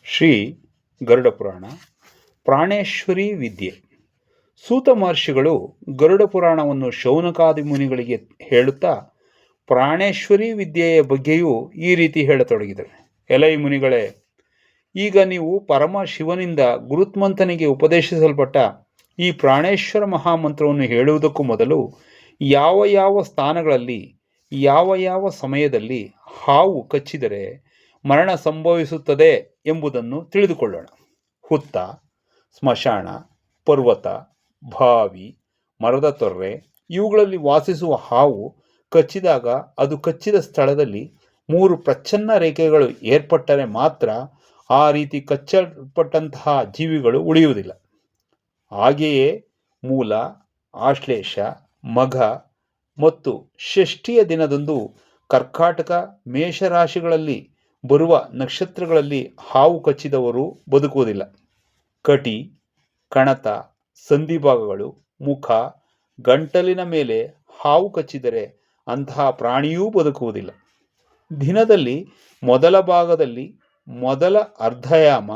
ಶ್ರೀ ಗರುಡ ಪುರಾಣ ಪ್ರಾಣೇಶ್ವರಿ ವಿದ್ಯೆ. ಸೂತ ಮಹರ್ಷಿಗಳು ಗರುಡ ಪುರಾಣವನ್ನು ಶೌನಕಾದಿ ಮುನಿಗಳಿಗೆ ಹೇಳುತ್ತಾ ಪ್ರಾಣೇಶ್ವರಿ ವಿದ್ಯೆಯ ಬಗ್ಗೆಯೂ ಈ ರೀತಿ ಹೇಳತೊಡಗಿದರು. ಎಲೈ ಮುನಿಗಳೇ, ಈಗ ನೀವು ಪರಮ ಶಿವನಿಂದ ಗುರುತ್ಮಂತನಿಗೆ ಉಪದೇಶಿಸಲ್ಪಟ್ಟ ಈ ಪ್ರಾಣೇಶ್ವರ ಮಹಾಮಂತ್ರವನ್ನು ಹೇಳುವುದಕ್ಕೂ ಮೊದಲು ಯಾವ ಯಾವ ಸ್ಥಾನಗಳಲ್ಲಿ ಯಾವ ಯಾವ ಸಮಯದಲ್ಲಿ ಹಾವು ಕಚ್ಚಿದರೆ ಮರಣ ಸಂಭವಿಸುತ್ತದೆ ಎಂಬುದನ್ನು ತಿಳಿದುಕೊಳ್ಳೋಣ. ಹುತ್ತ, ಸ್ಮಶಾನ, ಪರ್ವತ, ಬಾವಿ, ಮರದ ತೊರ್ರೆ ಇವುಗಳಲ್ಲಿ ವಾಸಿಸುವ ಹಾವು ಕಚ್ಚಿದಾಗ ಅದು ಕಚ್ಚಿದ ಸ್ಥಳದಲ್ಲಿ 3 ಪ್ರಚ್ಛನ್ನ ರೇಖೆಗಳು ಏರ್ಪಟ್ಟರೆ ಮಾತ್ರ ಆ ರೀತಿ ಕಚ್ಚಲ್ಪಟ್ಟಂತಹ ಜೀವಿಗಳು ಉಳಿಯುವುದಿಲ್ಲ. ಹಾಗೆಯೇ ಮೂಲ, ಆಶ್ಲೇಷ, ಮಘ ಮತ್ತು ಷಷ್ಠಿಯ ದಿನದಂದು ಕರ್ಕಾಟಕ, ಮೇಷರಾಶಿಗಳಲ್ಲಿ ಬರುವ ನಕ್ಷತ್ರಗಳಲ್ಲಿ ಹಾವು ಕಚ್ಚಿದವರು ಬದುಕುವುದಿಲ್ಲ. ಕಟಿ, ಕಣತ, ಸಂಧಿಭಾಗಗಳು, ಮುಖ, ಗಂಟಲಿನ ಮೇಲೆ ಹಾವು ಕಚ್ಚಿದರೆ ಅಂತಹ ಪ್ರಾಣಿಯೂ ಬದುಕುವುದಿಲ್ಲ. ದಿನದಲ್ಲಿ ಮೊದಲ ಭಾಗದಲ್ಲಿ ಮೊದಲ ಅರ್ಧಯಾಮ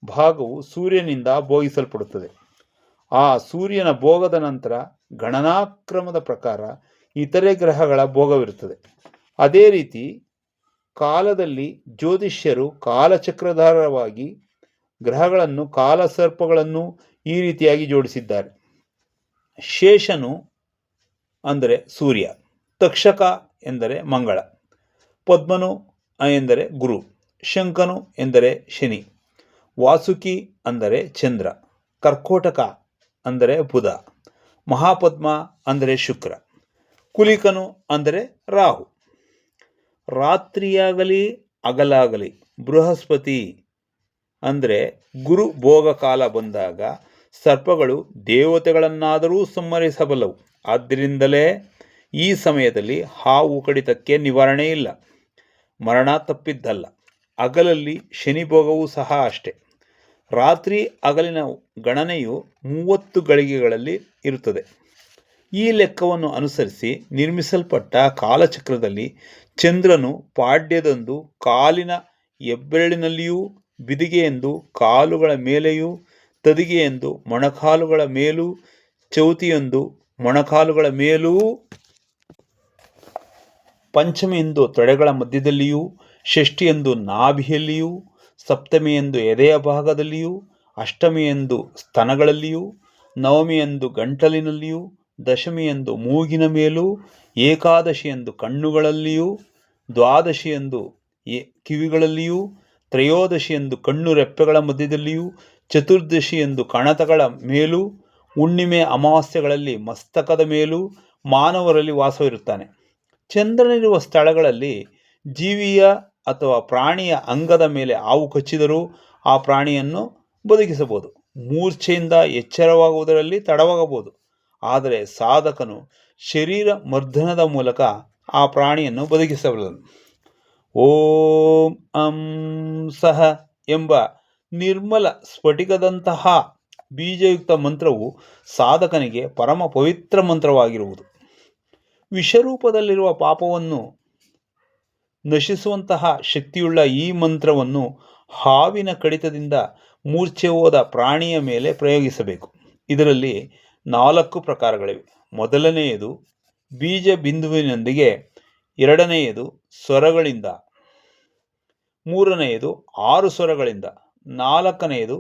ಭಾಗವು ಸೂರ್ಯನಿಂದ ಭೋಗಿಸಲ್ಪಡುತ್ತದೆ. ಆ ಸೂರ್ಯನ ಭೋಗದ ನಂತರ ಗಣನಾಕ್ರಮದ ಪ್ರಕಾರ ಇತರೆ ಗ್ರಹಗಳ ಭೋಗವಿರುತ್ತದೆ. ಅದೇ ರೀತಿ ಕಾಲದಲ್ಲಿ ಜ್ಯೋತಿಷ್ಯರು ಕಾಲಚಕ್ರಧಾರವಾಗಿ ಗ್ರಹಗಳನ್ನು, ಕಾಲಸರ್ಪಗಳನ್ನು ಈ ರೀತಿಯಾಗಿ ಜೋಡಿಸಿದ್ದಾರೆ. ಶೇಷನು ಅಂದರೆ ಸೂರ್ಯ, ತಕ್ಷಕ ಎಂದರೆ ಮಂಗಳ, ಪದ್ಮನು ಎಂದರೆ ಗುರು, ಶಂಕನು ಎಂದರೆ ಶನಿ, ವಾಸುಕಿ ಅಂದರೆ ಚಂದ್ರ, ಕರ್ಕೋಟಕ ಅಂದರೆ ಬುಧ, ಮಹಾಪದ್ಮ ಅಂದರೆ ಶುಕ್ರ, ಕುಲಿಕನು ಅಂದರೆ ರಾಹು. ರಾತ್ರಿಯಾಗಲಿ ಹಗಲಾಗಲಿ ಬೃಹಸ್ಪತಿ ಅಂದರೆ ಗುರು ಭೋಗ ಕಾಲ ಬಂದಾಗ ಸರ್ಪಗಳು ದೇವತೆಗಳನ್ನಾದರೂ ಸಂಹರಿಸಬಲ್ಲವು. ಆದ್ದರಿಂದಲೇ ಈ ಸಮಯದಲ್ಲಿ ಹಾವು ಕಡಿತಕ್ಕೆ ನಿವಾರಣೆ ಇಲ್ಲ, ಮರಣ ತಪ್ಪಿದ್ದಲ್ಲ. ಹಗಲಲ್ಲಿ ಶನಿ ಭೋಗವೂ ಸಹ ಅಷ್ಟೇ. ರಾತ್ರಿ ಹಗಲಿನ ಗಣನೆಯು 30 ಗಳಿಗೆಗಳಲ್ಲಿ ಇರುತ್ತದೆ. ಈ ಲೆಕ್ಕವನ್ನು ಅನುಸರಿಸಿ ನಿರ್ಮಿಸಲ್ಪಟ್ಟ ಕಾಲಚಕ್ರದಲ್ಲಿ ಚಂದ್ರನು ಪಾಡ್ಯದಂದು ಕಾಲಿನ ಹೆಬ್ಬೆರಳಿನಲ್ಲಿಯೂ, ಬಿದಿಗೆಯೆಂದು ಕಾಲುಗಳ ಮೇಲೆಯೂ, ತದಿಗೆಯೆಂದು ಮೊಣಕಾಲುಗಳ ಮೇಲೂ, ಚೌತಿಯೆಂದು ಮೊಣಕಾಲುಗಳ ಮೇಲೂ, ಪಂಚಮಿಯೆಂದು ತೊಡೆಗಳ ಮಧ್ಯದಲ್ಲಿಯೂ, ಷಷ್ಠಿಯೆಂದು ನಾಭಿಯಲ್ಲಿಯೂ, ಸಪ್ತಮಿಯೆಂದು ಎದೆಯ ಭಾಗದಲ್ಲಿಯೂ, ಅಷ್ಟಮಿಯೆಂದು ಸ್ತನಗಳಲ್ಲಿಯೂ, ನವಮಿಯೆಂದು ಗಂಟಲಿನಲ್ಲಿಯೂ, ದಶಮಿಯೆಂದು ಮೂಗಿನ ಮೇಲೂ, ಏಕಾದಶಿಯೆಂದು ಕಣ್ಣುಗಳಲ್ಲಿಯೂ, ದ್ವಾದಶಿಯೆಂದು ಕಿವಿಗಳಲ್ಲಿಯೂ, ತ್ರಯೋದಶಿಯೆಂದು ಕಣ್ಣು ರೆಪ್ಪೆಗಳ ಮಧ್ಯದಲ್ಲಿಯೂ, ಚತುರ್ದಶಿಯೆಂದು ಕಣತಗಳ ಮೇಲೂ, ಹುಣ್ಣಿಮೆ ಅಮಾವಾಸ್ಯೆಗಳಲ್ಲಿ ಮಸ್ತಕದ ಮೇಲೂ ಮಾನವರಲ್ಲಿ ವಾಸವಿರುತ್ತಾನೆ. ಚಂದ್ರನಿರುವ ಸ್ಥಳಗಳಲ್ಲಿ ಜೀವಿಯ ಅಥವಾ ಪ್ರಾಣಿಯ ಅಂಗದ ಮೇಲೆ ಹಾವು ಕಚ್ಚಿದರೂ ಆ ಪ್ರಾಣಿಯನ್ನು ಬದುಕಿಸಬಹುದು. ಮೂರ್ಛೆಯಿಂದ ಎಚ್ಚರವಾಗುವುದರಲ್ಲಿ ತಡವಾಗಬಹುದು, ಆದರೆ ಸಾಧಕನು ಶರೀರ ಮರ್ದನದ ಮೂಲಕ ಆ ಪ್ರಾಣಿಯನ್ನು ಬದುಕಿಸಬಲ್ಲನು. ಓಂ ಅಂ ಸಹ ಎಂಬ ನಿರ್ಮಲ ಸ್ಫಟಿಕದಂತಹ ಬೀಜಯುಕ್ತ ಮಂತ್ರವು ಸಾಧಕನಿಗೆ ಪರಮ ಪವಿತ್ರ ಮಂತ್ರವಾಗಿರುವುದು. ವಿಷರೂಪದಲ್ಲಿರುವ ಪಾಪವನ್ನು ನಶಿಸುವಂತಹ ಶಕ್ತಿಯುಳ್ಳ ಈ ಮಂತ್ರವನ್ನು ಹಾವಿನ ಕಡಿತದಿಂದ ಮೂರ್ಛೆ ಹೋದ ಪ್ರಾಣಿಯ ಮೇಲೆ ಪ್ರಯೋಗಿಸಬೇಕು. ಇದರಲ್ಲಿ 4 ಪ್ರಕಾರಗಳಿವೆ. ಮೊದಲನೆಯದು ಬೀಜ ಬಿಂದುವಿನೊಂದಿಗೆ, ಎರಡನೆಯದು ಸ್ವರಗಳಿಂದ, ಮೂರನೆಯದು 6 ಸ್ವರಗಳಿಂದ, ನಾಲ್ಕನೆಯದು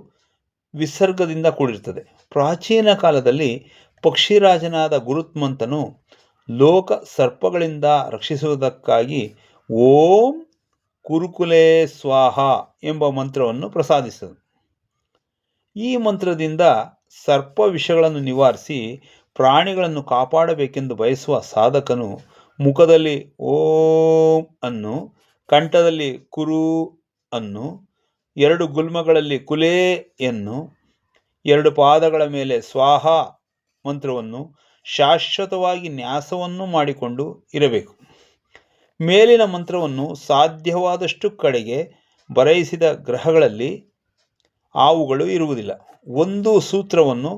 ವಿಸರ್ಗದಿಂದ ಕೂಡಿರುತ್ತದೆ. ಪ್ರಾಚೀನ ಕಾಲದಲ್ಲಿ ಪಕ್ಷಿರಾಜನಾದ ಗುರುತ್ಮಂತನು ಲೋಕ ಸರ್ಪಗಳಿಂದ ರಕ್ಷಿಸುವುದಕ್ಕಾಗಿ ಓಂ ಕುರುಕುಲೇ ಸ್ವಾಹ ಎಂಬ ಮಂತ್ರವನ್ನು ಪ್ರಸಾದಿಸಿದನು. ಈ ಮಂತ್ರದಿಂದ ಸರ್ಪ ವಿಷಗಳನ್ನು ನಿವಾರಿಸಿ ಪ್ರಾಣಿಗಳನ್ನು ಕಾಪಾಡಬೇಕೆಂದು ಬಯಸುವ ಸಾಧಕನು ಮುಖದಲ್ಲಿ ಓಂ ಅನ್ನು, ಕಂಠದಲ್ಲಿ ಕುರು ಅನ್ನು, 2 ಗುಲ್ಮಗಳಲ್ಲಿ ಕುಲೇ ಯನ್ನು, 2 ಪಾದಗಳ ಮೇಲೆ ಸ್ವಾಹ ಮಂತ್ರವನ್ನು ಶಾಶ್ವತವಾಗಿ ನ್ಯಾಸವನ್ನು ಮಾಡಿಕೊಂಡು ಇರಬೇಕು. ಮೇಲಿನ ಮಂತ್ರವನ್ನು ಸಾಧ್ಯವಾದಷ್ಟು ಕಡೆಗೆ ಬರೆಯಿಸಿದ ಗ್ರಹಗಳಲ್ಲಿ ಹಾವುಗಳು ಇರುವುದಿಲ್ಲ. ಒಂದು ಸೂತ್ರವನ್ನು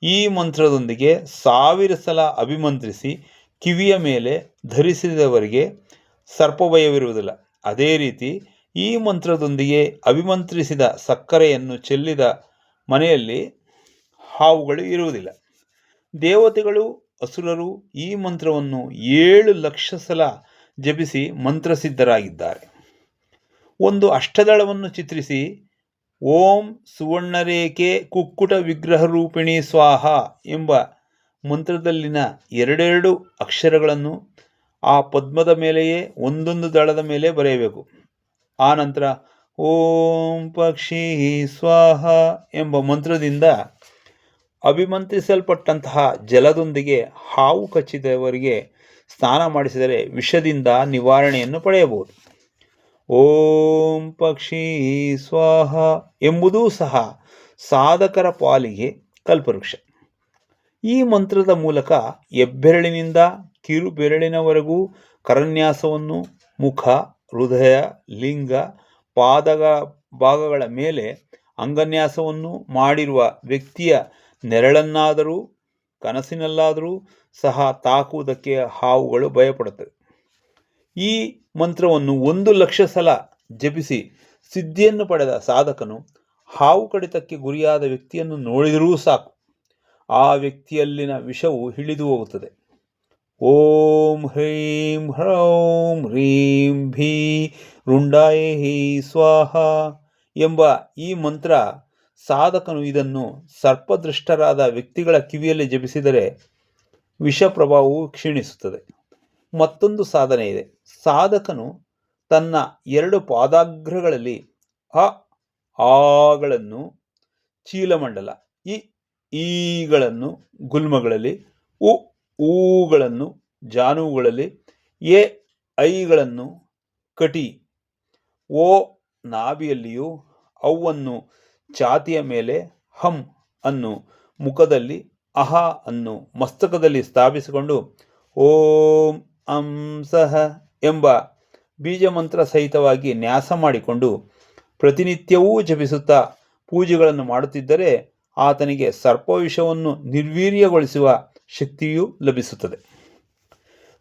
ಈ ಮಂತ್ರದೊಂದಿಗೆ 1000 ಸಲ ಅಭಿಮಂತ್ರಿಸಿ ಕಿವಿಯ ಮೇಲೆ ಧರಿಸಿದವರಿಗೆ ಸರ್ಪಭಯವಿರುವುದಿಲ್ಲ. ಅದೇ ರೀತಿ ಈ ಮಂತ್ರದೊಂದಿಗೆ ಅಭಿಮಂತ್ರಿಸಿದ ಸಕ್ಕರೆಯನ್ನು ಚೆಲ್ಲಿದ ಮನೆಯಲ್ಲಿ ಹಾವುಗಳು ಇರುವುದಿಲ್ಲ. ದೇವತೆಗಳು, ಅಸುರರು ಈ ಮಂತ್ರವನ್ನು 7,00,000 ಸಲ ಜಪಿಸಿ ಮಂತ್ರಸಿದ್ಧರಾಗಿದ್ದಾರೆ. ಒಂದು ಅಷ್ಟದಳವನ್ನು ಚಿತ್ರಿಸಿ ಓಂ ಸುವರ್ಣರೇಖೆ ಕುಕ್ಕುಟ ವಿಗ್ರಹ ರೂಪಿಣಿ ಸ್ವಾಹ ಎಂಬ ಮಂತ್ರದಲ್ಲಿನ ಎರಡೆರಡು ಅಕ್ಷರಗಳನ್ನು ಆ ಪದ್ಮದ ಮೇಲೆಯೇ ಒಂದೊಂದು ದಳದ ಮೇಲೆ ಬರೆಯಬೇಕು. ಆನಂತರ ಓಂ ಪಕ್ಷಿ ಸ್ವಾಹ ಎಂಬ ಮಂತ್ರದಿಂದ ಅಭಿಮಂತ್ರಿಸಲ್ಪಟ್ಟಂತಹ ಜಲದೊಂದಿಗೆ ಹಾವು ಕಚ್ಚಿದವರಿಗೆ ಸ್ನಾನ ಮಾಡಿಸಿದರೆ ವಿಷದಿಂದ ನಿವಾರಣೆಯನ್ನು ಪಡೆಯಬಹುದು. ಓಂ ಪಕ್ಷಿ ಸ್ವಾಹ ಎಂಬುದೂ ಸಹ ಸಾಧಕರ ಪಾಲಿಗೆ ಕಲ್ಪವೃಕ್ಷ. ಈ ಮಂತ್ರದ ಮೂಲಕ ಹೆಬ್ಬೆರಳಿನಿಂದ ಕಿರು ಬೆರಳಿನವರೆಗೂ ಕರನ್ಯಾಸವನ್ನು, ಮುಖ, ಹೃದಯ, ಲಿಂಗ, ಪಾದದ ಭಾಗಗಳ ಮೇಲೆ ಅಂಗನ್ಯಾಸವನ್ನು ಮಾಡಿರುವ ವ್ಯಕ್ತಿಯ ನೆರಳನ್ನಾದರೂ ಕನಸಿನಲ್ಲಾದರೂ ಸಹ ತಾಕುವುದಕ್ಕೆ ಹಾವುಗಳು ಭಯಪಡುತ್ತವೆ. ಈ ಮಂತ್ರವನ್ನು 1,00,000 ಸಲ ಜಪಿಸಿ ಸಿದ್ಧಿಯನ್ನು ಪಡೆದ ಸಾಧಕನು ಹಾವು ಕಡಿತಕ್ಕೆ ಗುರಿಯಾದ ವ್ಯಕ್ತಿಯನ್ನು ನೋಡಿದರೂ ಸಾಕು, ಆ ವ್ಯಕ್ತಿಯಲ್ಲಿನ ವಿಷವು ಹಿಡಿದು ಹೋಗುತ್ತದೆ. ಓಂ ಹ್ರೀಂ ಹ್ರೌಂ ಹ್ರೀಂ ಭೀ ರುಂಡಾಯ ಹಿ ಸ್ವಾಹ ಎಂಬ ಈ ಮಂತ್ರ ಸಾಧಕನು ಇದನ್ನು ಸರ್ಪದೃಷ್ಟರಾದ ವ್ಯಕ್ತಿಗಳ ಕಿವಿಯಲ್ಲಿ ಜಪಿಸಿದರೆ ವಿಷ ಪ್ರಭಾವವು ಕ್ಷೀಣಿಸುತ್ತದೆ. ಮತ್ತೊಂದು ಸಾಧನೆ ಇದೆ. ಸಾಧಕನು ತನ್ನ 2 ಪಾದಾಗ್ರಗಳಲ್ಲಿ ಅ ಆಗಳನ್ನು ಚೀಲಮಂಡಲ, ಇ ಈಗಳನ್ನು ಗುಲ್ಮಗಳಲ್ಲಿ, ಉ ಊಗಳನ್ನು ಜಾನುಗಳಲ್ಲಿ, ಎ ಐಗಳನ್ನು ಕಟಿ, ಓ ನಾಭಿಯಲ್ಲಿಯೂ, ಔವನ್ನು ಛಾತಿಯ ಮೇಲೆ, ಹಂ ಅನ್ನು ಮುಖದಲ್ಲಿ, ಅಹ ಅನ್ನು ಮಸ್ತಕದಲ್ಲಿ ಸ್ಥಾಪಿಸಿಕೊಂಡು ಓಂ ಅಂ ಸಹ ಎಂಬ ಬೀಜಮಂತ್ರ ಸಹಿತವಾಗಿ ನ್ಯಾಸ ಮಾಡಿಕೊಂಡು ಪ್ರತಿನಿತ್ಯವೂ ಜಪಿಸುತ್ತಾ ಪೂಜೆಗಳನ್ನು ಮಾಡುತ್ತಿದ್ದರೆ ಆತನಿಗೆ ಸರ್ಪವಿಷವನ್ನು ನಿರ್ವೀರ್ಯಗೊಳಿಸುವ ಶಕ್ತಿಯೂ ಲಭಿಸುತ್ತದೆ.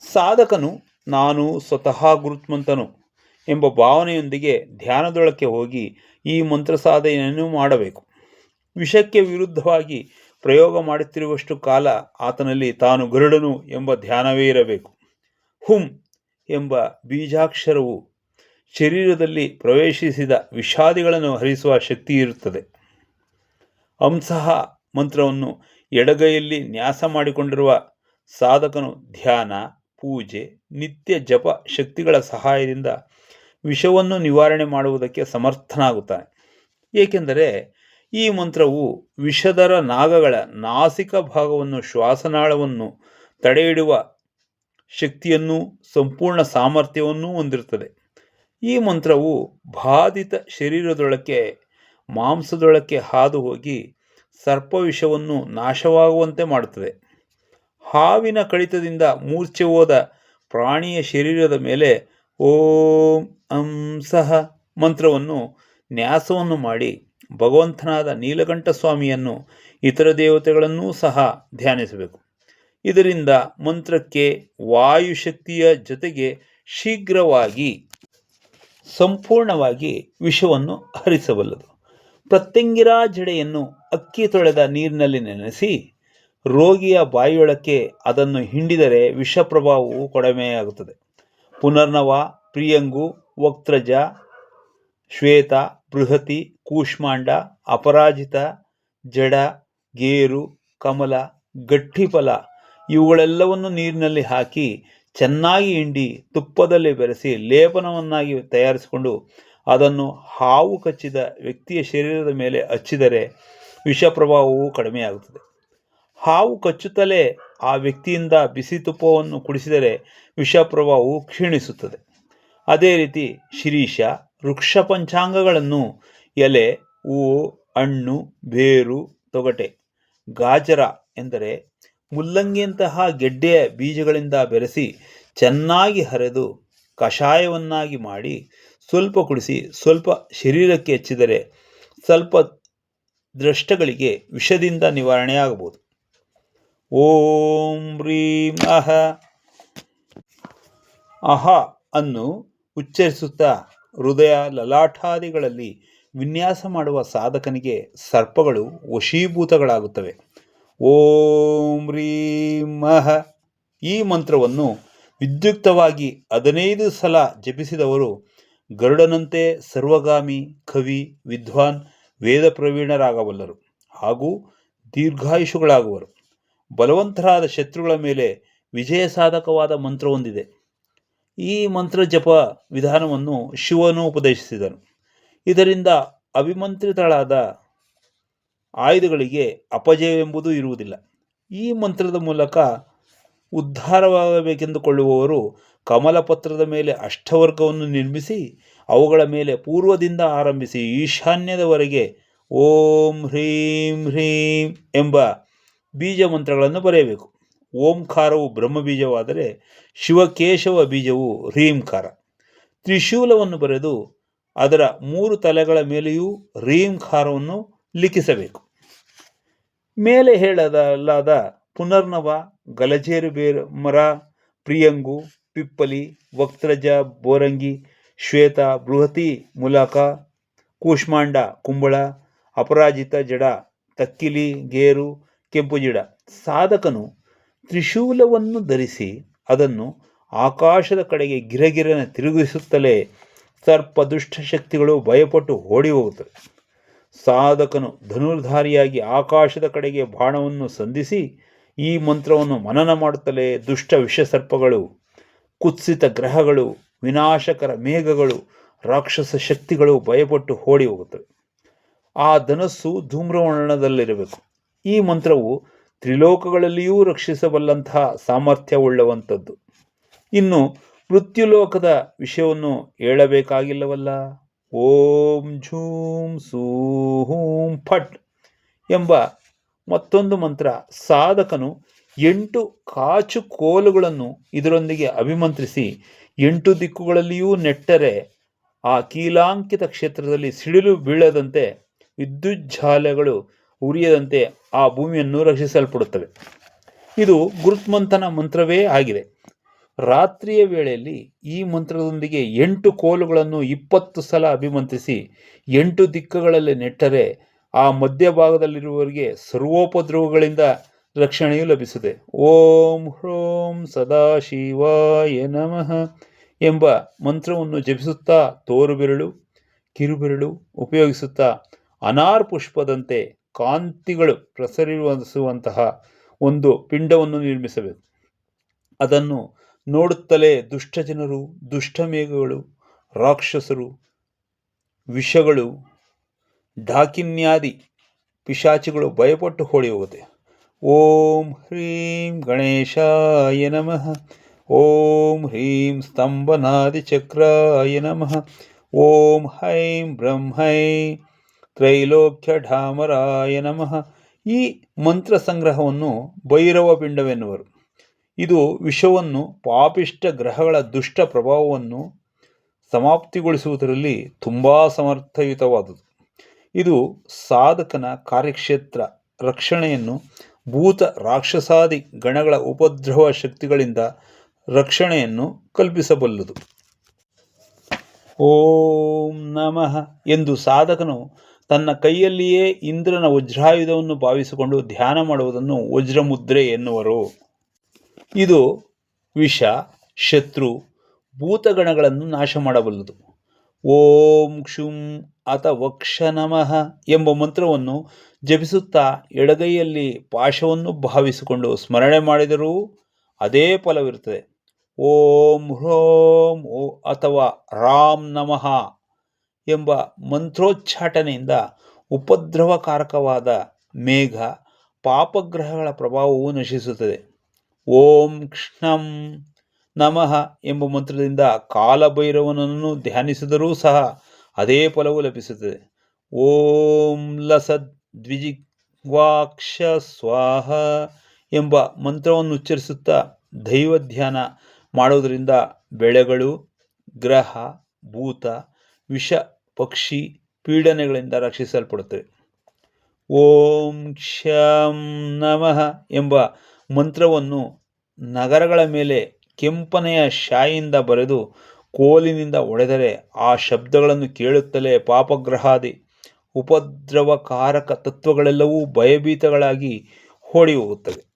ಸಾಧಕನು ನಾನು ಸ್ವತಃ ಗುರುತ್ಮಂತನು ಎಂಬ ಭಾವನೆಯೊಂದಿಗೆ ಧ್ಯಾನದೊಳಕ್ಕೆ ಹೋಗಿ ಈ ಮಂತ್ರ ಸಾಧನೆಯನ್ನು ಮಾಡಬೇಕು. ವಿಷಕ್ಕೆ ವಿರುದ್ಧವಾಗಿ ಪ್ರಯೋಗ ಮಾಡುತ್ತಿರುವಷ್ಟು ಕಾಲ ಆತನಲ್ಲಿ ತಾನು ಗರುಡನು ಎಂಬ ಧ್ಯಾನವೇ ಇರಬೇಕು. ಹುಂ ಎಂಬ ಬೀಜಾಕ್ಷರವು ಶರೀರದಲ್ಲಿ ಪ್ರವೇಶಿಸಿದ ವಿಷಾದಿಗಳನ್ನು ಹರಿಸುವ ಶಕ್ತಿ ಇರುತ್ತದೆ. ಅಂಸಹ ಮಂತ್ರವನ್ನು ಎಡಗೈಯಲ್ಲಿ ನ್ಯಾಸ ಮಾಡಿಕೊಂಡಿರುವ ಸಾಧಕನು ಧ್ಯಾನ, ಪೂಜೆ, ನಿತ್ಯ ಜಪ ಶಕ್ತಿಗಳ ಸಹಾಯದಿಂದ ವಿಷವನ್ನು ನಿವಾರಣೆ ಮಾಡುವುದಕ್ಕೆ ಸಮರ್ಥನಾಗುತ್ತಾನೆ. ಏಕೆಂದರೆ ಈ ಮಂತ್ರವು ವಿಷಧರ ನಾಗಗಳ ನಾಸಿಕ ಭಾಗವನ್ನು, ಶ್ವಾಸನಾಳವನ್ನು ತಡೆಹಿಡುವ ಶಕ್ತಿಯನ್ನೂ ಸಂಪೂರ್ಣ ಸಾಮರ್ಥ್ಯವನ್ನೂ ಹೊಂದಿರುತ್ತದೆ. ಈ ಮಂತ್ರವು ಬಾಧಿತ ಶರೀರದೊಳಕ್ಕೆ, ಮಾಂಸದೊಳಕ್ಕೆ ಹಾದು ಹೋಗಿ ಸರ್ಪವಿಷವನ್ನು ನಾಶವಾಗುವಂತೆ ಮಾಡುತ್ತದೆ. ಹಾವಿನ ಕಡಿತದಿಂದ ಮೂರ್ಛೆ ಹೋದ ಪ್ರಾಣಿಯ ಶರೀರದ ಮೇಲೆ ಓಂ ಅಂ ಸಹ ಮಂತ್ರವನ್ನು ನ್ಯಾಸವನ್ನು ಮಾಡಿ ಭಗವಂತನಾದ ನೀಲಕಂಠ ಸ್ವಾಮಿಯನ್ನು, ಇತರ ದೇವತೆಗಳನ್ನೂ ಸಹ ಧ್ಯಾನಿಸಬೇಕು. ಇದರಿಂದ ಮಂತ್ರಕ್ಕೆ ವಾಯುಶಕ್ತಿಯ ಜೊತೆಗೆ ಶೀಘ್ರವಾಗಿ ಸಂಪೂರ್ಣವಾಗಿ ವಿಷವನ್ನು ಹರಿಸಬಲ್ಲದು. ಪ್ರತ್ಯಂಗಿರಾ ಜಡೆಯನ್ನು ಅಕ್ಕಿ ತೊಳೆದ ನೀರಿನಲ್ಲಿ ನೆನೆಸಿ ರೋಗಿಯ ಬಾಯಿಯೊಳಕ್ಕೆ ಅದನ್ನು ಹಿಂಡಿದರೆ ವಿಷ ಪ್ರಭಾವವು ಕಡಿಮೆಯಾಗುತ್ತದೆ. ಪುನರ್ನವ, ಪ್ರಿಯಂಗು, ವಕ್ತ್ರಜ, ಶ್ವೇತ, ಬೃಹತಿ, ಕೂಷ್ಮಾಂಡ, ಅಪರಾಜಿತ, ಜಡ, ಗೇರು, ಕಮಲ, ಗಟ್ಟಿಫಲ ಇವುಗಳೆಲ್ಲವನ್ನು ನೀರಿನಲ್ಲಿ ಹಾಕಿ ಚೆನ್ನಾಗಿ ಹಿಂಡಿ ತುಪ್ಪದಲ್ಲಿ ಬೆರೆಸಿ ಲೇಪನವನ್ನಾಗಿ ತಯಾರಿಸಿಕೊಂಡು ಅದನ್ನು ಹಾವು ಕಚ್ಚಿದ ವ್ಯಕ್ತಿಯ ಶರೀರದ ಮೇಲೆ ಹಚ್ಚಿದರೆ ವಿಷ ಪ್ರಭಾವವು ಕಡಿಮೆಯಾಗುತ್ತದೆ. ಹಾವು ಕಚ್ಚುತ್ತಲೇ ಆ ವ್ಯಕ್ತಿಯಿಂದ ಬಿಸಿ ತುಪ್ಪವನ್ನು ಕುಡಿಸಿದರೆ ವಿಷ ಪ್ರಭಾವವು ಕ್ಷೀಣಿಸುತ್ತದೆ. ಅದೇ ರೀತಿ ಶಿರೀಷ, ವೃಕ್ಷ ಪಂಚಾಂಗಗಳನ್ನು ಎಲೆ, ಹೂವು, ಹಣ್ಣು, ಬೇರು, ತೊಗಟೆ, ಗಾಜರ ಎಂದರೆ ಮುಲ್ಲಂಗಿಯಂತಹ ಗೆಡ್ಡೆಯ ಬೀಜಗಳಿಂದ ಬೆರೆಸಿ ಚೆನ್ನಾಗಿ ಹರಿದು ಕಷಾಯವನ್ನಾಗಿ ಮಾಡಿ ಸ್ವಲ್ಪ ಕುಡಿಸಿ ಸ್ವಲ್ಪ ಶರೀರಕ್ಕೆ ಹಚ್ಚಿದರೆ ಸ್ವಲ್ಪ ದೃಷ್ಟಗಳಿಗೆ ವಿಷದಿಂದ ನಿವಾರಣೆಯಾಗಬಹುದು. ಓಂ ಹ್ರೀಂ ಅಹ ಅನ್ನು ಉಚ್ಚರಿಸುತ್ತಾ ಹೃದಯ, ಲಲಾಟಾದಿಗಳಲ್ಲಿ ವಿನ್ಯಾಸ ಮಾಡುವ ಸಾಧಕನಿಗೆ ಸರ್ಪಗಳು ವಶೀಭೂತಗಳಾಗುತ್ತವೆ. ಓಂ ರೀಂ ಮಹ ಈ ಮಂತ್ರವನ್ನು ವಿದ್ಯುಕ್ತವಾಗಿ 15 ಸಲ ಜಪಿಸಿದವರು ಗರುಡನಂತೆ ಸರ್ವಗಾಮಿ, ಕವಿ, ವಿದ್ವಾನ್, ವೇದ ಪ್ರವೀಣರಾಗಬಲ್ಲರು ಹಾಗೂ ದೀರ್ಘಾಯುಷುಗಳಾಗುವರು. ಬಲವಂತರಾದ ಶತ್ರುಗಳ ಮೇಲೆ ವಿಜಯ ಸಾಧಕವಾದ ಮಂತ್ರ ಹೊಂದಿದೆ. ಈ ಮಂತ್ರ ಜಪ ವಿಧಾನವನ್ನು ಶಿವನು ಉಪದೇಶಿಸಿದನು. ಇದರಿಂದ ಅಭಿಮಂತ್ರಿತಳಾದ ಆಯುಧಗಳಿಗೆ ಅಪಜಯವೆಂಬುದು ಇರುವುದಿಲ್ಲ. ಈ ಮಂತ್ರದ ಮೂಲಕ ಉದ್ಧಾರವಾಗಬೇಕೆಂದುಕೊಳ್ಳುವವರು ಕಮಲಪತ್ರದ ಮೇಲೆ ಅಷ್ಟವರ್ಗವನ್ನು ನಿರ್ಮಿಸಿ ಅವುಗಳ ಮೇಲೆ ಪೂರ್ವದಿಂದ ಆರಂಭಿಸಿ ಈಶಾನ್ಯದವರೆಗೆ ಓಂ ಹ್ರೀಂ ಹ್ರೀಂ ಎಂಬ ಬೀಜ ಮಂತ್ರಗಳನ್ನು ಬರೆಯಬೇಕು. ಓಂಕಾರವು ಬ್ರಹ್ಮಬೀಜವಾದರೆ ಶಿವಕೇಶವ ಬೀಜವು ಹ್ರೀಂಕಾರ. ತ್ರಿಶೂಲವನ್ನು ಬರೆದು ಅದರ 3 ತಲೆಗಳ ಮೇಲೆಯೂ ಹ್ರೀಂಕಾರವನ್ನು ಲಿಖಿಸಬೇಕು. ಮೇಲೆ ಹೇಳಲಾದ ಪುನರ್ನವ, ಗಲಜೇರು ಮರ, ಪ್ರಿಯಂಗು, ಪಿಪ್ಪಲಿ, ವಕ್ತ್ರಜ, ಬೋರಂಗಿ, ಶ್ವೇತ, ಬೃಹತಿ, ಮುಲಕ, ಕೂಷ್ಮಾಂಡ, ಕುಂಬಳ, ಅಪರಾಜಿತ ಜಡ, ತಕ್ಕಿಲಿ, ಗೇರು, ಕೆಂಪು ಜಿಡ. ಸಾಧಕನು ತ್ರಿಶೂಲವನ್ನು ಧರಿಸಿ ಅದನ್ನು ಆಕಾಶದ ಕಡೆಗೆ ಗಿರಗಿರನೆ ತಿರುಗಿಸುತ್ತಲೇ ಸರ್ಪ ದುಷ್ಟಶಕ್ತಿಗಳು ಭಯಪಟ್ಟು ಓಡಿ ಹೋಗುತ್ತವೆ. ಸಾಧಕನು ಧನುರ್ಧಾರಿಯಾಗಿ ಆಕಾಶದ ಕಡೆಗೆ ಬಾಣವನ್ನು ಸಂಧಿಸಿ ಈ ಮಂತ್ರವನ್ನು ಮನನ ಮಾಡುತ್ತಲೇ ದುಷ್ಟ ವಿಷಸರ್ಪಗಳು, ಕುತ್ಸಿತ ಗ್ರಹಗಳು, ವಿನಾಶಕರ ಮೇಘಗಳು, ರಾಕ್ಷಸ ಶಕ್ತಿಗಳು ಭಯಪಟ್ಟು ಓಡಿ ಹೋಗುತ್ತವೆ. ಆ ಧನಸ್ಸು ಧೂಮ್ರವರ್ಣದಲ್ಲಿರಬೇಕು. ಈ ಮಂತ್ರವು ತ್ರಿಲೋಕಗಳಲ್ಲಿಯೂ ರಕ್ಷಿಸಬಲ್ಲಂತಹ ಸಾಮರ್ಥ್ಯವುಳ್ಳವಂಥದ್ದು. ಇನ್ನು ಮೃತ್ಯುಲೋಕದ ವಿಷಯವನ್ನು ಹೇಳಬೇಕಾಗಿಲ್ಲವಲ್ಲ. ಓಂ ಝೂಂ ಸೂಹೂಂ ಫಟ್ ಎಂಬ ಮತ್ತೊಂದು ಮಂತ್ರ ಸಾಧಕನು 8 ಕಾಚು ಕೋಲುಗಳನ್ನು ಇದರೊಂದಿಗೆ ಅಭಿಮಂತ್ರಿಸಿ 8 ದಿಕ್ಕುಗಳಲ್ಲಿಯೂ ನೆಟ್ಟರೆ ಆ ಕೀಲಾಂಕಿತ ಕ್ಷೇತ್ರದಲ್ಲಿ ಸಿಡಿಲು ಬೀಳದಂತೆ, ವಿದ್ಯುಜ್ಜಾಲೆಗಳು ಉರಿಯದಂತೆ ಆ ಭೂಮಿಯನ್ನು ರಕ್ಷಿಸಲ್ಪಡುತ್ತವೆ. ಇದು ಗುರುತ್ಮಂಥನ ಮಂತ್ರವೇ ಆಗಿದೆ. ರಾತ್ರಿಯ ವೇಳೆಯಲ್ಲಿ ಈ ಮಂತ್ರದೊಂದಿಗೆ 8 ಕೋಲುಗಳನ್ನು 20 ಸಲ ಅಭಿಮಂತ್ರಿಸಿ 8 ದಿಕ್ಕುಗಳಲ್ಲಿ ನೆಟ್ಟರೆ ಆ ಮಧ್ಯಭಾಗದಲ್ಲಿರುವವರಿಗೆ ಸರ್ವೋಪದ್ರವಗಳಿಂದ ರಕ್ಷಣೆಯು ಲಭಿಸುತ್ತದೆ. ಓಂ ಹ್ರೋಂ ಸದಾಶಿವಾಯ ನಮಃ ಎಂಬ ಮಂತ್ರವನ್ನು ಜಪಿಸುತ್ತಾ ತೋರುಬೆರಳು, ಕಿರುಬೆರಳು ಉಪಯೋಗಿಸುತ್ತಾ ಅನಾರ್ ಪುಷ್ಪದಂತೆ ಕಾಂತಿಗಳು ಪ್ರಸರಿಸುವಂತಹ ಒಂದು ಪಿಂಡವನ್ನು ನಿರ್ಮಿಸಬೇಕು. ಅದನ್ನು ನೋಡುತ್ತಲೇ ದುಷ್ಟಜನರು, ದುಷ್ಟಮೇಘಗಳು, ರಾಕ್ಷಸರು, ವಿಷಗಳು, ಡಾಕಿನ್ಯಾದಿ ಪಿಶಾಚಿಗಳು ಭಯಪಟ್ಟು ಓಡಿ ಹೋಗುತ್ತೆ. ಓಂ ಹ್ರೀಂ ಗಣೇಶಾಯ ನಮಃ. ಓಂ ಹ್ರೀಂ ಸ್ತಂಭನಾದಿ ಚಕ್ರಾಯ ನಮಃ. ಓಂ ಹೈಂ ಬ್ರಹ್ಮೈ ತ್ರೈಲೋಕ್ಯ ಢಾಮರಾಯ ನಮಃ. ಈ ಮಂತ್ರ ಸಂಗ್ರಹವನ್ನು ಭೈರವ ಪಿಂಡವೆನ್ನುವರು. ಇದು ವಿಷವನ್ನು, ಪಾಪಿಷ್ಟ ಗ್ರಹಗಳ ದುಷ್ಟ ಪ್ರಭಾವವನ್ನು ಸಮಾಪ್ತಿಗೊಳಿಸುವುದರಲ್ಲಿ ತುಂಬ ಸಮರ್ಥಯುತವಾದುದು. ಇದು ಸಾಧಕನ ಕಾರ್ಯಕ್ಷೇತ್ರ ರಕ್ಷಣೆಯನ್ನು, ಭೂತ ರಾಕ್ಷಸಾದಿ ಗಣಗಳ ಉಪದ್ರವ ಶಕ್ತಿಗಳಿಂದ ರಕ್ಷಣೆಯನ್ನು ಕಲ್ಪಿಸಬಲ್ಲದು. ಓಂ ನಮಃ ಎಂದು ಸಾಧಕನು ತನ್ನ ಕೈಯಲ್ಲಿಯೇ ಇಂದ್ರನ ವಜ್ರಾಯುಧವನ್ನು ಭಾವಿಸಿಕೊಂಡು ಧ್ಯಾನ ಮಾಡುವುದನ್ನು ವಜ್ರಮುದ್ರೆ ಎನ್ನುವರು. ಇದು ವಿಷ, ಶತ್ರು, ಭೂತಗಣಗಳನ್ನು ನಾಶ ಮಾಡಬಲ್ಲದು. ಓಂ ಕ್ಷುಂ ಅಥ ವಕ್ಷ ನಮಃ ಎಂಬ ಮಂತ್ರವನ್ನು ಜಪಿಸುತ್ತಾ ಎಡಗೈಯಲ್ಲಿ ಪಾಶವನ್ನು ಭಾವಿಸಿಕೊಂಡು ಸ್ಮರಣೆ ಮಾಡಿದರೂ ಅದೇ ಫಲವಿರುತ್ತದೆ. ಓಂ ಹ್ರೋಂ ಅಥವಾ ರಾಮ್ ನಮಃ ಎಂಬ ಮಂತ್ರೋಚ್ಚಾಟನೆಯಿಂದ ಉಪದ್ರವಕಾರಕವಾದ ಮೇಘ, ಪಾಪಗ್ರಹಗಳ ಪ್ರಭಾವವು ನಶಿಸುತ್ತದೆ. ಓಂ ಕೃಷ್ಣಂ ನಮಃ ಎಂಬ ಮಂತ್ರದಿಂದ ಕಾಲಭೈರವನನ್ನು ಧ್ಯಾನಿಸಿದರೂ ಸಹ ಅದೇ ಫಲವು ಲಭಿಸುತ್ತದೆ. ಓಂ ಲಸದ್ ದ್ವಿಜಿಹ್ವಾಕ್ಷ ಸ್ವಾಹ ಎಂಬ ಮಂತ್ರವನ್ನು ಉಚ್ಚರಿಸುತ್ತಾ ದೈವಧ್ಯಾನ ಮಾಡುವುದರಿಂದ ಬೆಳೆಗಳು, ಗ್ರಹ, ಭೂತ, ವಿಷ, ಪಕ್ಷಿ ಪೀಡನೆಗಳಿಂದ ರಕ್ಷಿಸಲ್ಪಡುತ್ತವೆ. ಓಂ ಕ್ಷಂ ನಮಃ ಎಂಬ ಮಂತ್ರವನ್ನು ನಗರಗಳ ಮೇಲೆ ಕೆಂಪನೆಯ ಶಾಯಿಯಿಂದ ಬರೆದು ಕೋಲಿನಿಂದ ಹೊಡೆದರೆ ಆ ಶಬ್ದಗಳನ್ನು ಕೇಳುತ್ತಲೇ ಪಾಪಗ್ರಹಾದಿ ಉಪದ್ರವಕಾರಕ ತತ್ವಗಳೆಲ್ಲವೂ ಭಯಭೀತಗಳಾಗಿ ಓಡಿ ಹೋಗುತ್ತವೆ.